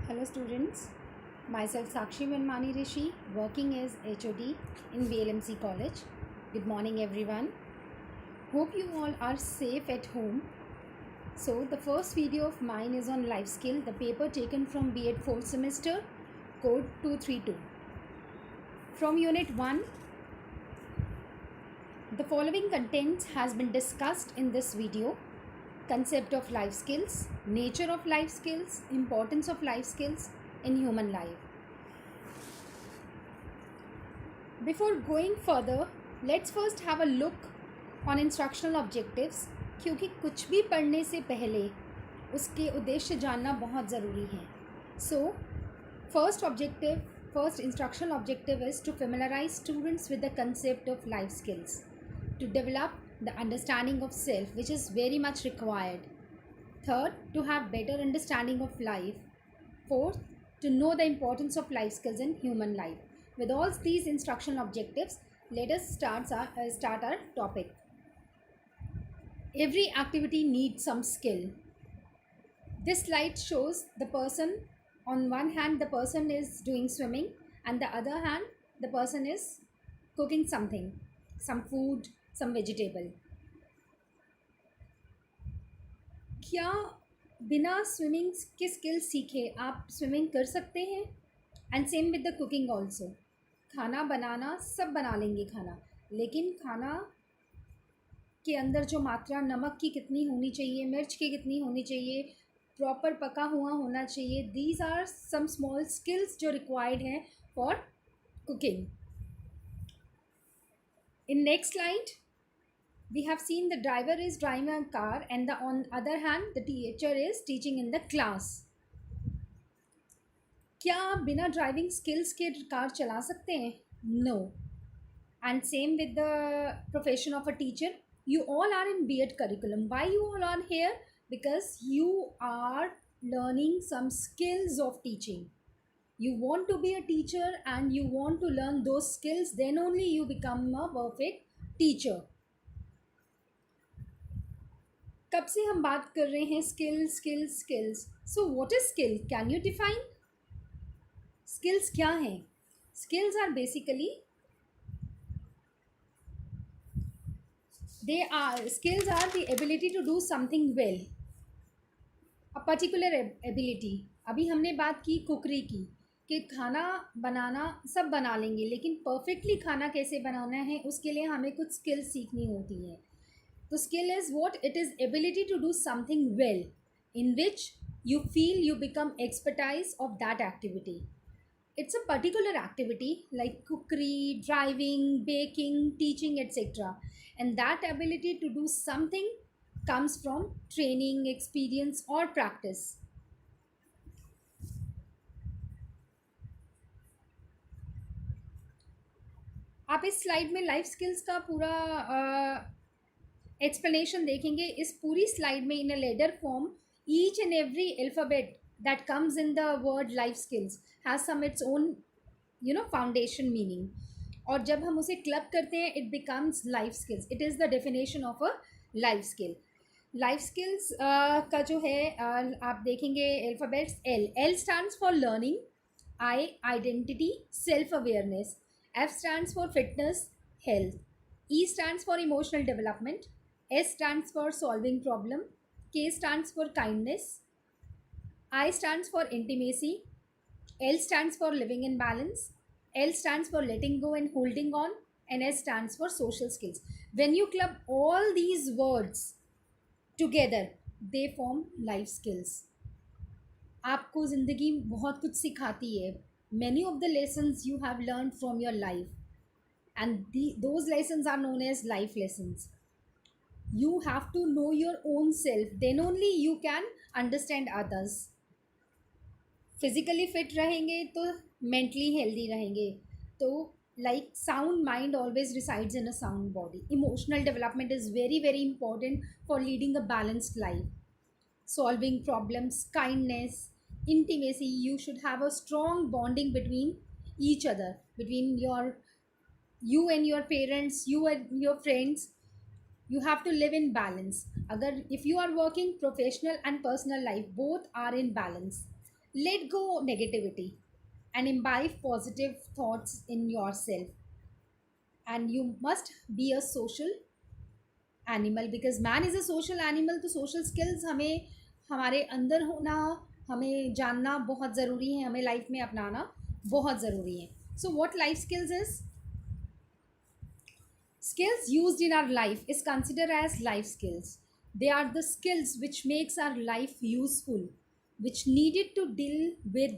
Hello students, myself Sakshi Manmani Rishi, working as HOD in BLMC College. Good morning everyone. Hope you all are safe at home. So the first video of mine is on life skill, the paper taken from B.Ed 4th semester, code 232. From unit 1, the following contents has been discussed in this video. Concept of life skills, nature of life skills, importance of life skills in human life. Before going further, let's first have a look on instructional objectives, क्योंकि कुछ भी पढ़ने से पहले उसके उद्देश्य जानना बहुत ज़रूरी है. So, first instructional objective is to familiarize students with the concept of life skills, to develop the understanding of self, which is very much required. Third, to have better understanding of life. Fourth, to know the importance of life skills in human life. With all these instructional objectives, let us start our topic. Every activity needs some skill. This slide shows the person. On one hand, the person is doing swimming, and the other hand, the person is cooking something, some food, some vegetable. क्या बिना swimming के skill सीखे आप swimming कर सकते हैं? And same with the cooking also. खाना बनाना सब बना लेंगे खाना, लेकिन खाना के अंदर जो मात्रा नमक की कितनी होनी चाहिए, मिर्च की कितनी होनी चाहिए, प्रॉपर पका हुआ होना चाहिए, these are some small skills जो रिक्वायर्ड हैं for cooking. In next slide we have seen the driver is driving a car and on other hand the teacher is teaching in the class. क्या आप बिना driving skills के car चला सकते हैं? No. And same with the profession of a teacher. You all are in B.Ed curriculum. Why you all are here? Because you are learning some skills of teaching. You want to be a teacher and you want to learn those skills, then only you become a perfect teacher. कब से हम बात कर रहे हैं skills. So what is skill? Can you define? Skills क्या हैं? Skills are basically skills are the ability to do something well, a particular ability. अभी हमने बात की कुकरी की, कि खाना बनाना सब बना लेंगे, लेकिन परफेक्टली खाना कैसे बनाना है उसके लिए हमें कुछ स्किल्स सीखनी होती हैं. The skill is what? It is ability to do something well, in which you feel you become expertise of that activity. It's a particular activity like cookery, driving, baking, teaching, etc. And that ability to do something comes from training, experience or practice. आप इस slide में life skills का पूरा explanation देखेंगे. इस पूरी slide में in a ladder form, each and every alphabet that comes in the word life skills has some its own foundation meaning. और जब हम उसे क्लब करते हैं it becomes life skills. It is the definition of a life skill. Life skills का जो है आप देखेंगे alphabets. L stands for learning, I identity, self awareness, F stands for fitness, health, E stands for emotional development, S stands for solving problem, K stands for kindness, I stands for intimacy, L stands for living in balance, L stands for letting go and holding on, and S stands for social skills. When you club all these words together, they form life skills. आपको ज़िंदगी बहुत कुछ सिखाती है. Many of the lessons you have learned from your life, and those lessons are known as life lessons. You have to know your own self, then only you can understand others. Physically fit रहेंगे तो mentally healthy रहेंगे. तो like sound mind always resides in a sound body. Emotional development is very very important for leading a balanced life. Solving problems, kindness, intimacy. You should have a strong bonding between each other, between you and your parents, you and your friends. You have to live in balance. Agar if you are working, professional and personal life both are in balance. Let go negativity and imbibe positive thoughts in yourself. And you must be a social animal, because man is a social animal. तो social skills हमें हमारे अंदर होना, हमें जानना बहुत ज़रूरी है, हमें लाइफ में अपनाना बहुत ज़रूरी है. So what life skills is, skills used in our life is considered as life skills. They are the skills which makes our life useful, which needed to deal with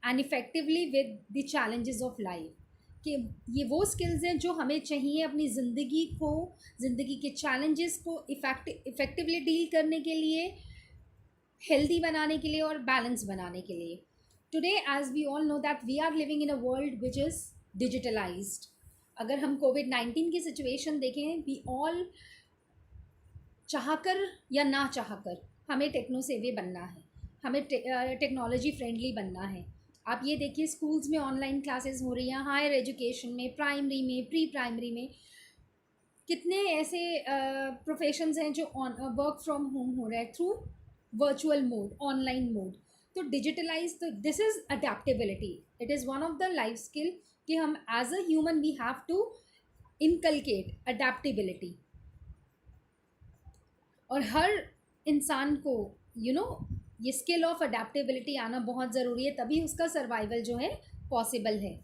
and effectively with the challenges of life. कि ये वो skills हैं जो हमें चाहिए अपनी ज़िंदगी के चैलेंजेस को इफ़ेक्टिवली डील करने के लिए, हेल्दी बनाने के लिए और बैलेंस बनाने के लिए. Today as we all know that we are living in a world which is digitalized. अगर हम कोविड-19 की सिचुएशन देखें, वी ऑल चाहकर या ना चाहकर हमें टेक्नो सेवी बनना है, हमें टेक्नोलॉजी फ्रेंडली बनना है. आप ये देखिए, स्कूल्स में ऑनलाइन क्लासेस हो रही हैं, हायर एजुकेशन में, प्राइमरी में, प्री प्राइमरी में कितने ऐसे प्रोफेशंस हैं जो वर्क फ्रॉम होम हो रहा है through virtual mode, online mode. तो डिजिटलाइज, तो this is adaptability. It is one of the life skill कि हम as a human we have to inculcate adaptability. और हर इंसान को ये स्किल ऑफ अडेप्टेबिलिटी आना बहुत ज़रूरी है, तभी उसका सर्वाइवल जो है पॉसिबल है.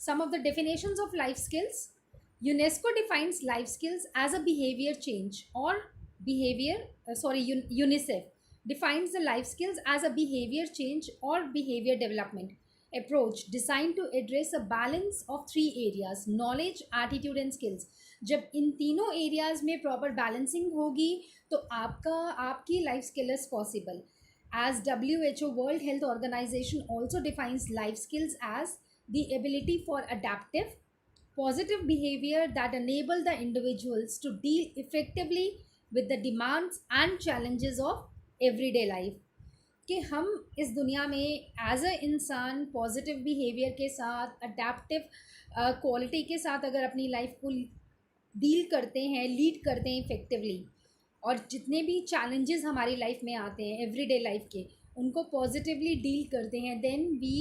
Some of the definitions of life skills. UNESCO defines life skills as a behaviour change और UNICEF defines the life skills as a behavior change or behavior development approach designed to address a balance of three areas: knowledge, attitude and skills. जब इन तीनों areas में proper balancing होगी तो आपकी life skill is possible. As WHO world health organization also defines life skills as the ability for adaptive positive behavior that enable the individuals to deal effectively with the demands and challenges of everyday life. कि हम इस दुनिया में as a इंसान positive behaviour के साथ, adaptive quality के साथ अगर अपनी लाइफ को डील करते हैं, लीड करते हैं इफ़ेक्टिवली, और जितने भी चैलेंजेस हमारी लाइफ में आते हैं एवरीडे लाइफ के, उनको पॉजिटिवली डील करते हैं, then we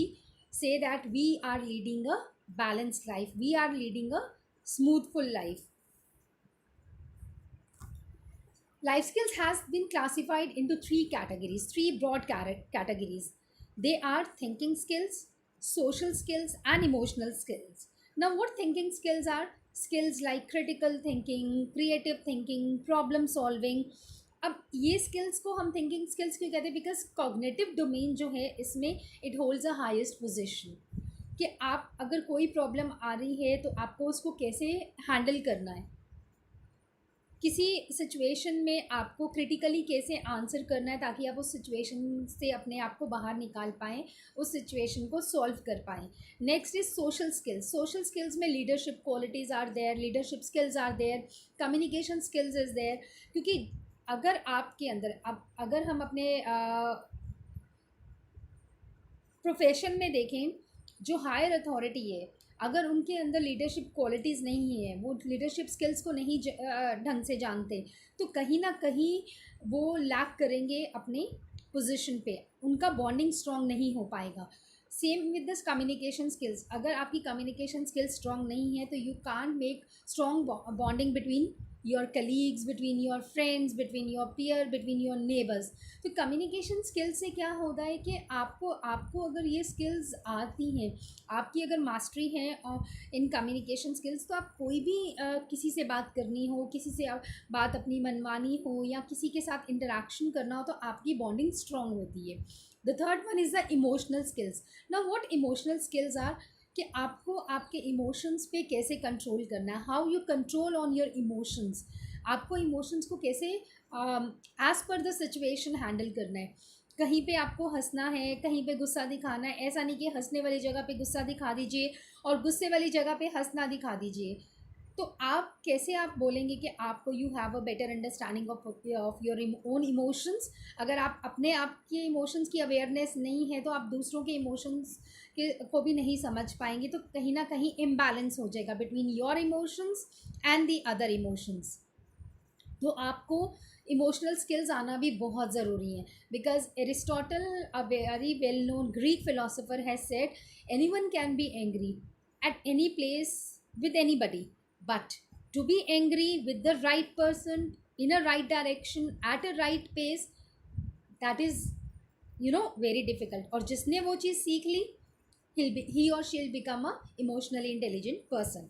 say that we are leading a balanced life, we are leading a smoothful life. Life skills has been classified into three broad categories. They are thinking skills, social skills and emotional skills. Now what thinking skills are? Skills like critical thinking, creative thinking, problem solving. अब ये skills को हम thinking skills क्यों कहते हैं? Because cognitive domain जो है इसमें it holds a highest position. कि आप अगर कोई प्रॉब्लम आ रही है तो आपको उसको कैसे हैंडल करना है, किसी सिचुएशन में आपको क्रिटिकली कैसे आंसर करना है ताकि आप उस सिचुएशन से अपने आप को बाहर निकाल पाएँ, उस सिचुएशन को सॉल्व कर पाएँ. Next is social skills. Social skills में leadership qualities are there, leadership skills are there, communication skills is there. क्योंकि अगर आपके अंदर, अब अगर हम अपने प्रोफेशन में देखें, जो हायर अथॉरिटी है, अगर उनके अंदर लीडरशिप क्वालिटीज़ नहीं है, वो लीडरशिप स्किल्स को नहीं ढंग से जानते, तो कहीं ना कहीं वो लैक करेंगे अपने पोजीशन पे, उनका बॉन्डिंग स्ट्रॉन्ग नहीं हो पाएगा. Same with this communication skills. अगर आपकी कम्युनिकेशन स्किल्स स्ट्रॉन्ग नहीं है तो you can't make strong bonding between your colleagues, between your friends, between your peer, between your neighbors. तो कम्युनिकेशन स्किल्स से क्या होता है कि आपको अगर ये स्किल्स आती हैं, आपकी अगर मास्टरी है इन कम्युनिकेशन स्किल्स, तो आप कोई भी किसी से बात करनी हो, किसी से बात अपनी मनमानी हो या किसी के साथ इंटरेक्शन करना हो, तो आपकी बॉन्डिंग स्ट्रॉन्ग होती है. The third one is the emotional skills. Now what emotional skills are? कि आपको आपके इमोशंस पे कैसे कंट्रोल करना है, how you control on your emotions. आपको इमोशंस को कैसे as per the situation handle करना है. कहीं पे आपको हंसना है, कहीं पे गुस्सा दिखाना है. ऐसा नहीं कि हंसने वाली जगह पे गुस्सा दिखा दीजिए और गुस्से वाली जगह पे हंसना दिखा दीजिए. तो आप कैसे आप बोलेंगे कि आपको you have a better understanding of your own emotions. अगर आप अपने आप के इमोशंस की अवेयरनेस नहीं है तो आप दूसरों के इमोशंस को भी नहीं समझ पाएंगे. तो कहीं ना कहीं इम्बैलेंस हो जाएगा between your emotions and the other emotions. तो आपको इमोशनल स्किल्स आना भी बहुत ज़रूरी है, because Aristotle, a very well known Greek philosopher, has said anyone can be angry at any place with anybody, but to be angry with the right person in a right direction at a right pace, that is, very difficult. और जिसने वो चीज़ सीख ली, he or she'll become a emotionally intelligent person.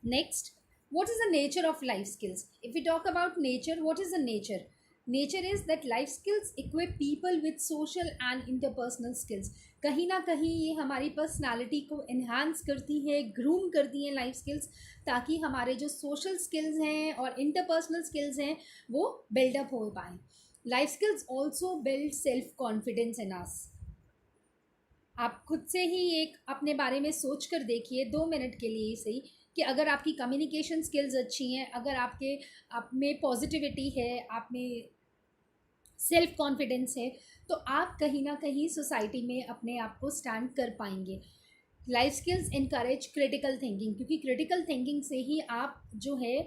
Next, what is the nature of life skills? If we talk about nature, what is the nature? Nature is that life skills equip people with social and interpersonal skills. कहीं ना कहीं ये हमारी personality को enhance करती है, groom करती हैं लाइफ स्किल्स, ताकि हमारे जो सोशल स्किल्स हैं और इंटरपर्सनल स्किल्स हैं वो बिल्डअप हो पाएँ. Life skills also build self confidence in us. आप खुद से ही एक अपने बारे में सोच कर देखिए 2 मिनट के लिए ही सही, कि अगर आपकी कम्युनिकेशन स्किल्स अच्छी हैं, अगर आपके आप में पॉजिटिविटी है, आप में सेल्फ कॉन्फिडेंस है, तो आप कहीं ना कहीं सोसाइटी में अपने आप को स्टैंड कर पाएंगे. Life skills encourage critical thinking, क्योंकि क्रिटिकल थिंकिंग से ही आप जो है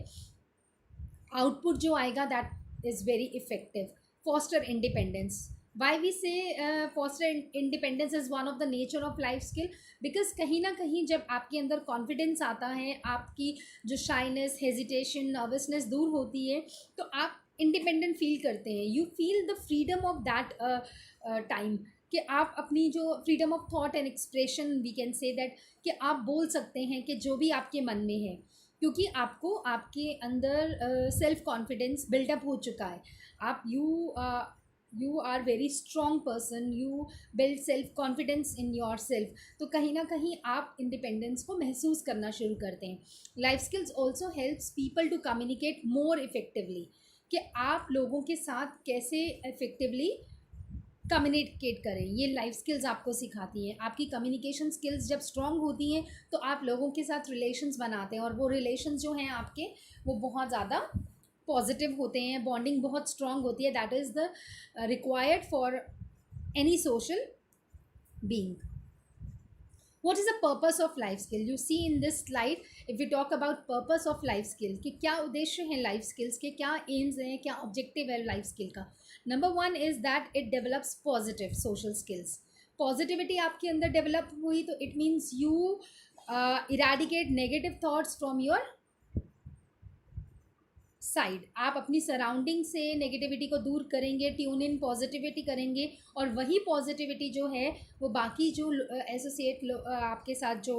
आउटपुट जो आएगा that is very effective. Foster independence. why we say foster independence is one of the nature of life skill, because कहीं ना कहीं जब आपके अंदर कॉन्फिडेंस आता है, आपकी जो शाइनेस, हेजिटेशन, नर्वसनेस दूर होती है, तो आप इंडिपेंडेंट फील करते हैं. You feel the freedom of that time, कि आप अपनी जो freedom of thought and expression, we can say that, कि आप बोल सकते हैं कि जो भी आपके मन में है, क्योंकि आपको आपके अंदर सेल्फ कॉन्फिडेंस बिल्डअप हो चुका है. आप you are very strong person, you build self confidence in yourself, तो कहीं ना कहीं आप इंडिपेंडेंस को महसूस करना शुरू करते हैं. Life skills also helps people to communicate more effectively, कि आप लोगों के साथ कैसे इफेक्टिवली कम्युनिकेट करें, ये लाइफ स्किल्स आपको सिखाती हैं. आपकी कम्युनिकेशन स्किल्स जब स्ट्रॉन्ग होती हैं, तो आप लोगों के साथ रिलेशंस बनाते हैं, और वो रिलेशंस जो हैं आपके, वो बहुत ज़्यादा पॉजिटिव होते हैं, बॉन्डिंग बहुत स्ट्रॉन्ग होती है. That is the required for any social being. what is the purpose of life skill? You see in this slide, if we talk about purpose of life skill, कि क्या उद्देश्य हैं life skills के, क्या AIIMS हैं, क्या objective है life skill का. Number 1 is that it develops positive social skills. Positivity आपके अंदर डेवलप हुई, तो it means you eradicate negative thoughts from your side. आप अपनी सराउंडिंग से नेगेटिविटी को दूर करेंगे, ट्यून इन पॉजिटिविटी करेंगे, और वही पॉजिटिविटी जो है वो बाकी जो एसोसिएट आपके साथ जो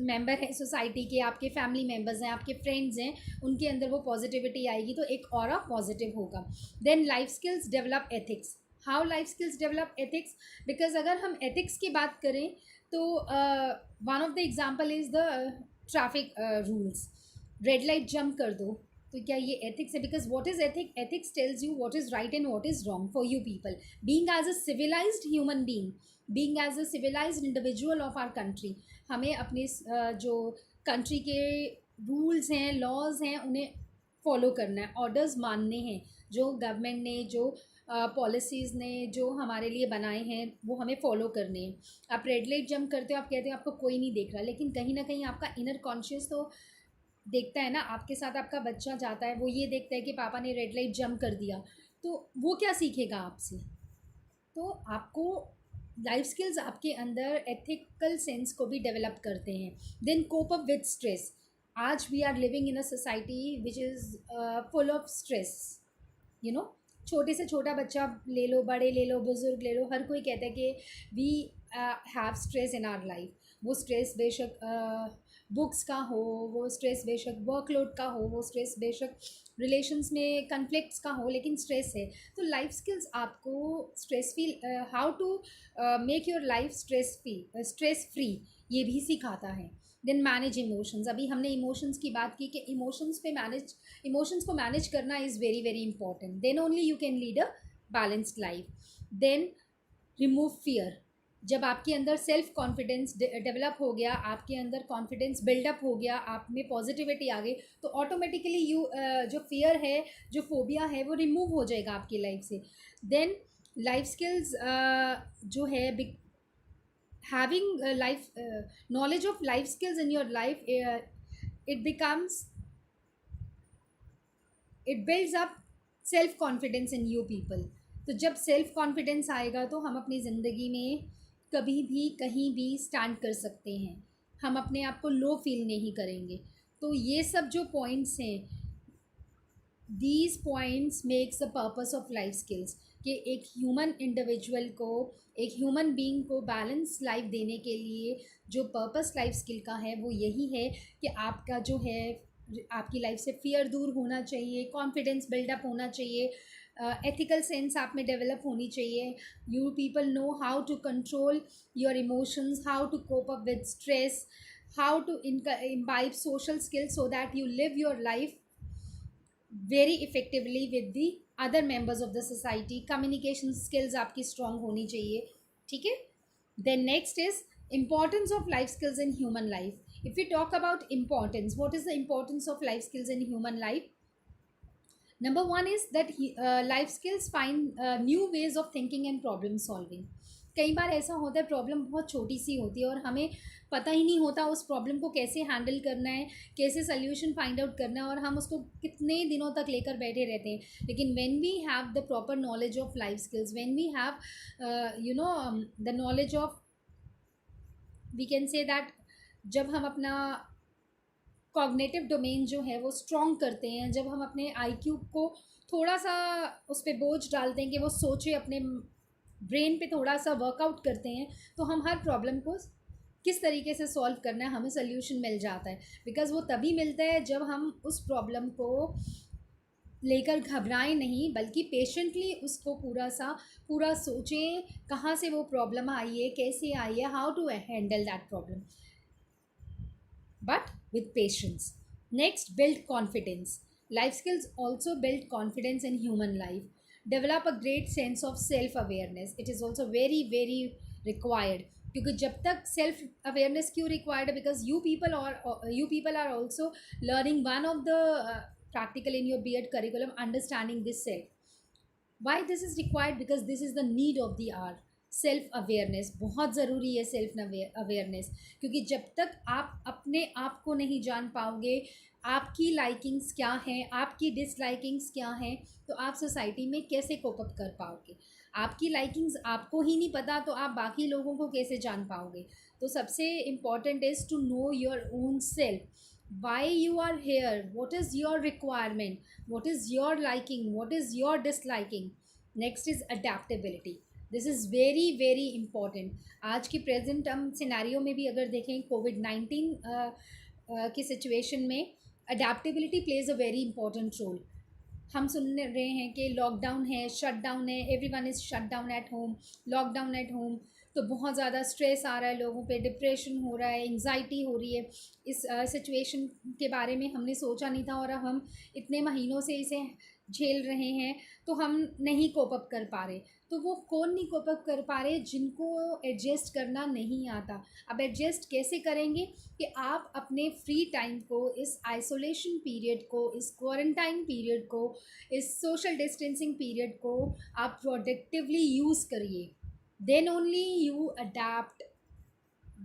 मेंबर हैं सोसाइटी के, आपके फैमिली मेम्बर्स हैं, आपके फ्रेंड्स हैं, उनके अंदर वो पॉजिटिविटी आएगी, तो एक और पॉजिटिव होगा. Then life skills develop ethics. How life skills develop ethics? Because अगर हम एथिक्स की बात करें, तो one of the example is the traffic rules. Red light jump कर दो, तो क्या ये एथिक्स है? Because what is ethic? Ethics tells you what is right and what is wrong for you people. Being as a civilized human being, being as a civilized individual of our country, हमें अपने जो country के rules हैं, laws हैं, उन्हें follow करना है, orders मानने हैं. जो गवर्नमेंट ने, जो पॉलिसीज़ ने जो हमारे लिए बनाए हैं, वो हमें फॉलो करने हैं. आप रेड लाइट जंप करते हो, आप कहते हो आपको कोई नहीं देख रहा, लेकिन कहीं ना कहीं आपका इनर कॉन्शियस तो देखता है ना. आपके साथ आपका बच्चा जाता है, वो ये देखता है कि पापा ने रेड लाइट जंप कर दिया, तो वो क्या सीखेगा आपसे? तो आपको लाइफ स्किल्स आपके अंदर एथिकल सेंस को भी डेवलप करते हैं. Then cope up with stress. आज we are living in a society which is full of stress. You know, छोटे से छोटा बच्चा ले लो, बड़े ले लो, बुज़ुर्ग ले लो, हर कोई कहता है कि we have stress in our life. वो स्ट्रेस बेशक बुक्स का हो, वो स्ट्रेस बेशक वर्कलोड का हो, वो स्ट्रेस बेशक रिलेशंस में कन्फ्लिक्ट्स का हो, लेकिन स्ट्रेस है. तो लाइफ स्किल्स आपको stress feel, how to make your life stress free, ये भी सिखाता है. Then manage emotions. अभी हमने इमोशंस की बात की कि इमोशंस को मैनेज करना is very very important. Then only you can lead a balanced life. Then remove fear. जब आपके अंदर सेल्फ कॉन्फिडेंस डेवलप हो गया, आपके अंदर कॉन्फिडेंस बिल्डअप हो गया, आप में पॉजिटिविटी आ गई, तो ऑटोमेटिकली यू जो फियर है, जो फोबिया है, वो रिमूव हो जाएगा आपकी लाइफ से. देन लाइफ स्किल्स जो है, having life knowledge of life skills in your life, it becomes it builds up self confidence in you people. तो जब सेल्फ कॉन्फिडेंस आएगा तो हम अपनी ज़िंदगी में कभी भी कहीं भी स्टैंड कर सकते हैं. हम अपने आप को लो फील नहीं करेंगे. तो ये सब जो पॉइंट्स हैं, these points makes the purpose of life skills, कि एक ह्यूमन इंडिविजुअल को, एक ह्यूमन बीइंग को बैलेंस लाइफ देने के लिए जो पर्पस लाइफ स्किल का है वो यही है कि आपका जो है, आपकी लाइफ से फियर दूर होना चाहिए, कॉन्फिडेंस बिल्डअप होना चाहिए, एथिकल सेंस आप में डेवलप होनी चाहिए. You people know how to control your emotions, how to cope up with stress, how to imbibe social skills so that you live your life very effectively with the other members of the society. Communication skills आपकी strong होनी चाहिए. ठीक है. Then next is importance of life skills in human life. If we talk about importance, what is the importance of life skills in human life? Number one is that life skills find new ways of thinking and problem solving. कई बार ऐसा होता है problem बहुत छोटी सी होती है और हमें पता ही नहीं होता उस प्रॉब्लम को कैसे हैंडल करना है, कैसे सोल्यूशन फाइंड आउट करना है, और हम उसको कितने दिनों तक लेकर बैठे रहते हैं. लेकिन when we have the proper knowledge of life skills, when we have the knowledge of, we can say that, जब हम अपना कॉग्निटिव डोमेन जो है वो स्ट्रॉन्ग करते हैं, जब हम अपने आईक्यू को थोड़ा सा उस पर बोझ डालते हैं कि वो सोचे, अपने ब्रेन पे थोड़ा सा वर्कआउट करते हैं, तो हम हर प्रॉब्लम को किस तरीके से सॉल्व करना है हमें सोल्यूशन मिल जाता है. बिकॉज़ वो तभी मिलता है जब हम उस प्रॉब्लम को लेकर घबराएं नहीं, बल्कि पेशेंटली उसको पूरा सोचें, कहाँ से वो प्रॉब्लम आई है, कैसे आई है, how to handle that problem, but with patience. Next, build confidence. Life skills also build confidence in human life. Develop a great sense of self awareness. It is also very very required. क्योंकि जब तक self awareness क्यों required है, because you people are also learning one of the practical in your B.Ed curriculum, understanding this self. Why this is required? Because this is the need of the hour. Self awareness बहुत ज़रूरी है. Self awareness, क्योंकि जब तक आप अपने आप को नहीं जान पाओगे, आपकी लाइकिंग्स क्या हैं, आपकी डिसलाइकिंग्स क्या हैं, तो आप सोसाइटी में कैसे कोप अप कर पाओगे. आपकी लाइकिंग्स आपको ही नहीं पता तो आप बाकी लोगों को कैसे जान पाओगे. तो सबसे important is to know your own self. why you are here, what is your requirement, what is your liking, what is your disliking. Next is adaptability. This is very very important. आज की present हम scenario में भी अगर देखें, कोविड-19 की situation में adaptability plays a very important role. हम सुन रहे हैं कि लॉकडाउन है, शट डाउन है, everyone is shut down at home, lockdown at home. तो बहुत ज़्यादा स्ट्रेस आ रहा है लोगों पे, डिप्रेशन हो रहा है, एंग्जाइटी हो रही है. इस सिचुएशन के बारे में हमने सोचा नहीं था और अब हम इतने महीनों से इसे झेल रहे हैं, तो हम नहीं कोप अप कर पा रहे. तो वो कौन नहीं कोप अप कर पा रहे? जिनको एडजस्ट करना नहीं आता. अब एडजस्ट कैसे करेंगे कि आप अपने फ्री टाइम को, इस आइसोलेशन पीरियड को, इस क्वारंटाइन पीरियड को, इस सोशल डिस्टेंसिंग पीरियड को आप प्रोडक्टिवली यूज़ करिए. then only you adapt,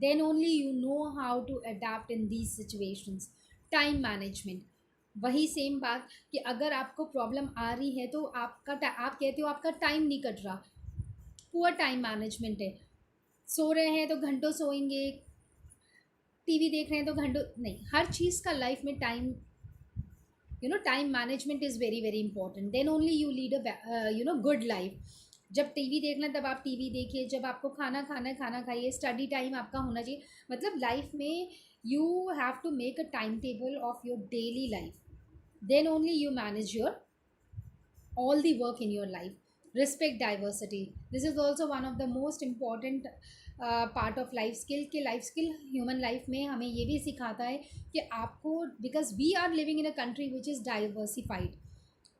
then only you know how to adapt in these situations. Time management, वही सेम बात कि अगर आपको प्रॉब्लम आ रही है तो आप कहते हो आपका टाइम नहीं कट रहा, पुअर टाइम मैनेजमेंट है. सो रहे हैं तो घंटों सोएंगे, टीवी देख रहे हैं तो घंटों नहीं. हर चीज़ का लाइफ में time, time management is very very important. Then only you lead a good life. जब टीवी देखना तब आप टीवी देखिए, जब आपको खाना खाना है खाना खाइए, स्टडी टाइम आपका होना चाहिए. मतलब लाइफ में you have to make a time table of your daily life. Then only you manage your all the work in your life. Respect diversity. This is also one of the most important part of life skill. कि life skill human life में हमें ये भी सिखाता है कि आपको, because we are living in a country which is diversified,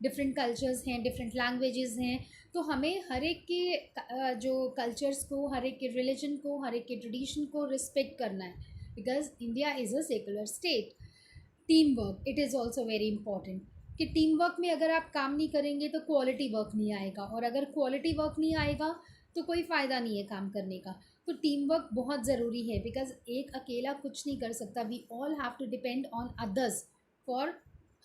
different cultures हैं, डिफरेंट लैंग्वेजेस हैं, तो हमें हर एक के जो कल्चर्स को, हर एक के रिलीजन को, हर एक के ट्रेडिशन को रिस्पेक्ट करना है. Because India is a secular state. Team work, it is also very important. कि टीम वर्क में अगर आप काम नहीं करेंगे तो क्वालिटी वर्क नहीं आएगा, और अगर क्वालिटी वर्क नहीं आएगा तो कोई फ़ायदा नहीं है काम करने का. तो टीम वर्क बहुत ज़रूरी है, बिकॉज एक अकेला कुछ नहीं कर सकता. We all have to depend on others for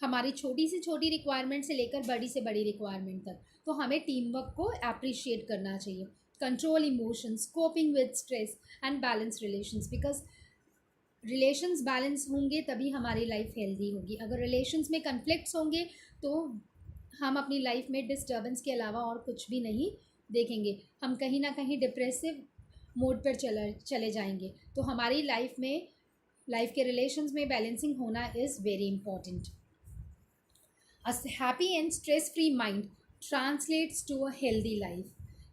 हमारी छोटी से छोटी रिक्वायरमेंट से लेकर बड़ी से बड़ी रिक्वायरमेंट तक, तो हमें टीम वर्क को अप्रिशिएट करना चाहिए. Control emotions, coping with stress and balance relations, because relations balance होंगे तभी हमारी लाइफ हेल्दी होगी. अगर रिलेशंस में कन्फ्लिक्ट्स होंगे तो हम अपनी लाइफ में डिस्टर्बेंस के अलावा और कुछ भी नहीं देखेंगे. हम कहीं ना कहीं डिप्रेसिव मोड पर चले जाएंगे. तो हमारी लाइफ में, लाइफ के रिलेशंस में बैलेंसिंग होना is very important. A happy and stress free mind translates to a healthy life.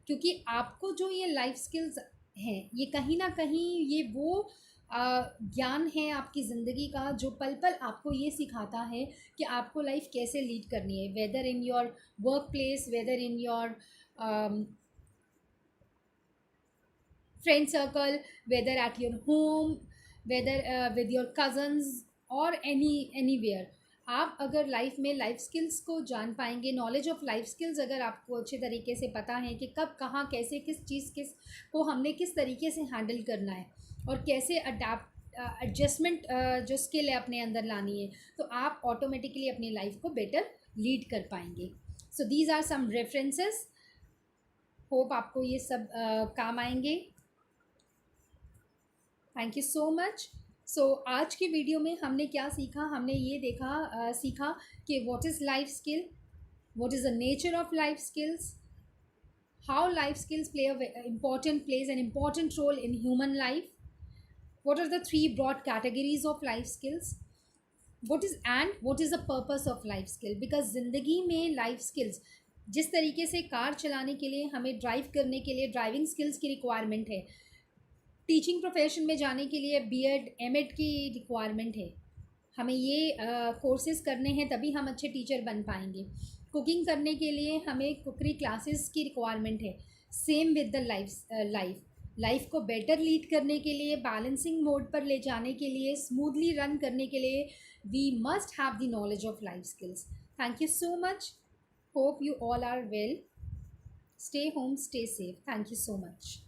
क्योंकि आपको जो ये लाइफ स्किल्स हैं, ये कहीं ना कहीं ये वो ज्ञान है आपकी ज़िंदगी का जो पल पल आपको ये सिखाता है कि आपको लाइफ कैसे लीड करनी है, whether in your work place, whether in your friend circle, whether at your home, whether with your cousins or anywhere. आप अगर लाइफ में लाइफ स्किल्स को जान पाएंगे, नॉलेज ऑफ लाइफ स्किल्स अगर आपको अच्छे तरीके से पता है कि कब कहाँ कैसे किस चीज़ किस को हमने किस तरीके से हैंडल करना है और कैसे अडेप्ट एडजस्टमेंट जो स्किल है अपने अंदर लानी है, तो आप ऑटोमेटिकली अपनी लाइफ को बेटर लीड कर पाएंगे. So these are some references. Hope आपको ये सब काम आएंगे. Thank you so much. So आज की वीडियो में हमने क्या सीखा, हमने ये सीखा कि what is life skill, what is the nature of life skills, how life skills plays an important role in human life, what are the three broad categories of life skills, what is the purpose of life skill. Because ज़िंदगी में life skills, जिस तरीके से car चलाने के लिए हमें drive करने के लिए ड्राइविंग स्किल्स की रिक्वायरमेंट है, टीचिंग प्रोफेशन में जाने के लिए बीएड एमएड की रिक्वायरमेंट है. हमें ये कोर्सेज़ करने हैं तभी हम अच्छे टीचर बन पाएंगे. कुकिंग करने के लिए हमें कुकरी क्लासेस की रिक्वायरमेंट है. सेम विद द लाइफ को बेटर लीड करने के लिए, बैलेंसिंग मोड पर ले जाने के लिए, स्मूथली रन करने के लिए, we must have the knowledge of life skills. Thank you so much. Hope you all are well. Stay home, stay safe. Thank you so much.